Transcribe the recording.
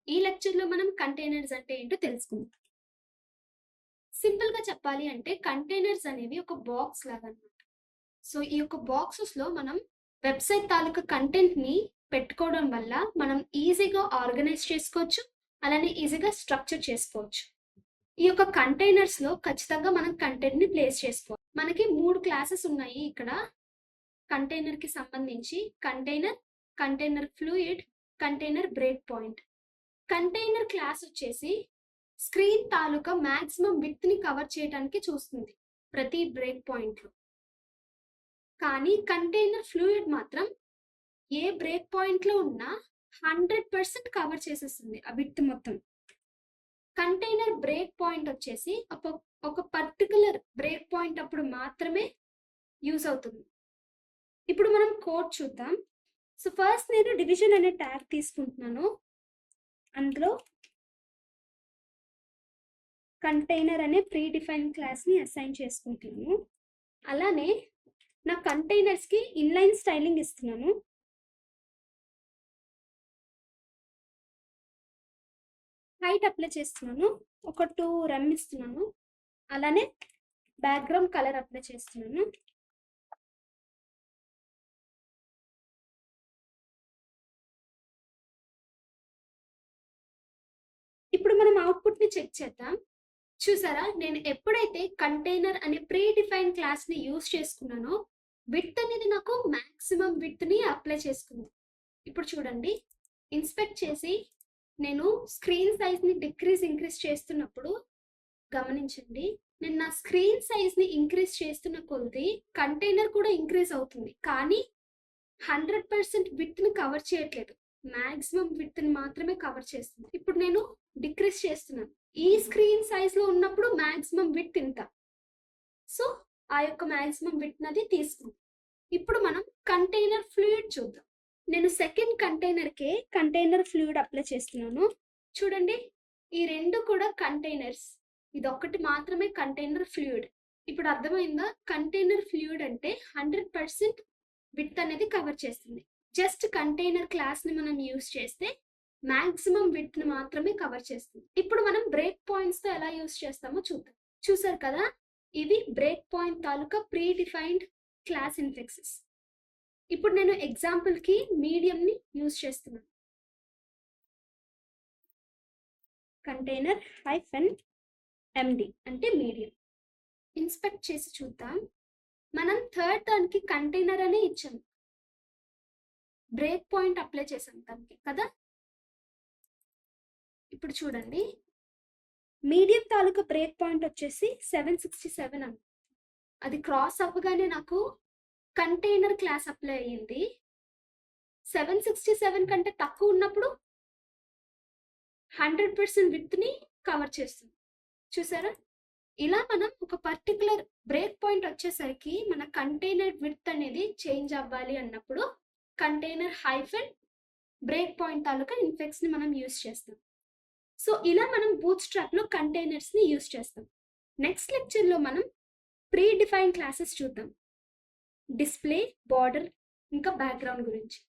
ఈ లెక్చర్‌లో మనం కంటైనర్స్ అంటే ఏంటో తెలుసుకుందాం. సింపుల్‌గా చెప్పాలి అంటే కంటైనర్స్ అనేవి ఒక బాక్స్ లాగనమాట. సో, ఈ యొక్క బాక్సెస్‌లో మనం వెబ్‌సైట్ తాలూకా కంటెంట్‌ని పెట్టుకోవడం వల్ల మనం ఈజీగా ఆర్గనైజ్ చేసుకోవచ్చు. అలానే ఈజీగా స్ట్రక్చర్ చేసుకోవచ్చు. ఈ యొక్క కంటైనర్స్‌లో ఖచ్చితంగా మనం కంటెంట్‌ని ప్లేస్ చేసుకోవాలి. మనకి 3 క్లాసెస్ ఉన్నాయి ఇక్కడ. కంటైనర్‌కి సంబంధించి container, container fluid, container break point. Container class వచ్చేసి స్క్రీన్ తాలూకా మాక్సిమం విడ్త్‌ని కవర్ చేయడానికి చూస్తుంది ప్రతి బ్రేక్ పాయింట్‌లో. కానీ కంటైనర్ ఫ్లూయిడ్ మాత్రం ఏ బ్రేక్ పాయింట్‌లో ఉన్నా 100% కవర్ చేసేస్తుంది ఆ విడ్త్ మొత్తం. కంటైనర్ బ్రేక్ పాయింట్ వచ్చేసి ఒక పర్టిక్యులర్ బ్రేక్ పాయింట్ అప్పుడు మాత్రమే యూజ్ అవుతుంది. ఇప్పుడు మనం కోడ్ చూద్దాం. సో ఫస్ట్ నేను డివిజన్ అనే ట్యాగ్ తీసుకుంటున్నాను. అందులో కంటైనర్ అనే ప్రీ డిఫైన్ క్లాస్‌ని అసైన్ చేసుకుంటాను. అలానే నా కంటైనర్స్‌కి ఇన్‌లైన్ స్టైలింగ్ ఇస్తున్నాను. హైట్ అప్లై చేస్తున్నాను. ఒక 2 రెమ్ ఇస్తున్నాను. అలానే బ్యాక్‌గ్రౌండ్ కలర్ అప్లై చేస్తున్నాను. ఇప్పుడు మనం అవుట్‌పుట్‌ని చెక్ చేద్దాం. చూసారా? నేను ఎప్పుడైతే కంటైనర్ అనే ప్రీ డిఫైన్ క్లాస్‌ని యూజ్ చేసుకున్నానో, విడ్త్ అనేది నాకు మాక్సిమం విడ్త్‌ని అప్లై చేసుకుంది. ఇప్పుడు చూడండి. ఇన్స్పెక్ట్ చేసి నేను స్క్రీన్ సైజ్‌ని ఇంక్రీజ్ చేస్తున్నప్పుడు గమనించండి. నేను నా స్క్రీన్ సైజ్‌ని ఇంక్రీజ్ చేస్తున్న కొద్దీ కంటైనర్ కూడా ఇంక్రీజ్ అవుతుంది. కానీ 100% విడ్త్‌ని కవర్ చేయట్లేదు. మాక్సిమం విడ్త్‌ని మాత్రమే కవర్ చేస్తుంది. ఇప్పుడు నేను డిక్రీజ్ చేస్తున్నాను. ఈ స్క్రీన్ సైజ్‌లో ఉన్నప్పుడు మాక్సిమం విడ్త్ ఇంత. సో, ఆ యొక్క మాక్సిమం విడ్త్‌నది తీసుకుంది. ఇప్పుడు మనం కంటైనర్ ఫ్లూయిడ్ చూద్దాం. నేను సెకండ్ కంటైనర్‌కే కంటైనర్ ఫ్లూయిడ్ అప్లై చేస్తున్నాను. చూడండి. ఈ 2 కూడా కంటైనర్స్. ఇదొక్కటి మాత్రమే కంటైనర్ ఫ్లూయిడ్. ఇప్పుడు అర్థమైందా? కంటైనర్ ఫ్లూయిడ్ అంటే 100% విడ్త్ అనేది కవర్ చేస్తుంది. జస్ట్ కంటైనర్ క్లాస్‌ని మనం యూజ్ చేస్తే మాక్సిమం విడ్త్‌ని మాత్రమే కవర్ చేస్తుంది. ఇప్పుడు మనం బ్రేక్ పాయింట్స్‌తో ఎలా యూజ్ చేస్తామో చూద్దాం. చూసారు కదా! ఇవి బ్రేక్ పాయింట్ తాలూకా ప్రీ డిఫైన్డ్ క్లాస్ ఇన్ఫెక్సెస్. ఇప్పుడు నేను ఎగ్జాంపుల్‌కి మీడియంని యూజ్ చేస్తున్నాను. కంటైనర్ -MD అంటే మీడియం. ఇన్స్పెక్ట్ చేసి చూద్దాం. మనం థర్డ్ దానికి కంటైనర్ అనే ఇచ్చాం. బ్రేక్ పాయింట్ అప్లై చేసాం దానికి కదా! ఇప్పుడు చూడండి. మీడియం తాలూకా బ్రేక్ పాయింట్ వచ్చేసి 767 అని. అది క్రాస్ అవ్వగానే నాకు కంటైనర్ క్లాస్ అప్లై అయ్యింది. 767 కంటే తక్కువ ఉన్నప్పుడు 100% విడ్త్‌ని కవర్ చేస్తుంది. చూసారా? ఇలా మనం ఒక పర్టిక్యులర్ బ్రేక్ పాయింట్ వచ్చేసరికి మన కంటైనర్ విడ్త్ అనేది చేంజ్ అవ్వాలి అన్నప్పుడు కంటైనర్ హైఫెన్ బ్రేక్ పాయింట్ తాలూకా ఇన్ఫెక్స్‌ని మనం యూజ్ చేస్తాం. సో, ఇలా మనం బూట్‌స్ట్రాప్‌లో కంటైనర్స్‌ని యూజ్ చేస్తాం. నెక్స్ట్ లెక్చర్‌లో మనం ప్రీ డిఫైన్ క్లాసెస్ చూద్దాం. డిస్‌ప్లే, బోర్డర్ ఇంకా బ్యాక్‌గ్రౌండ్ గురించి.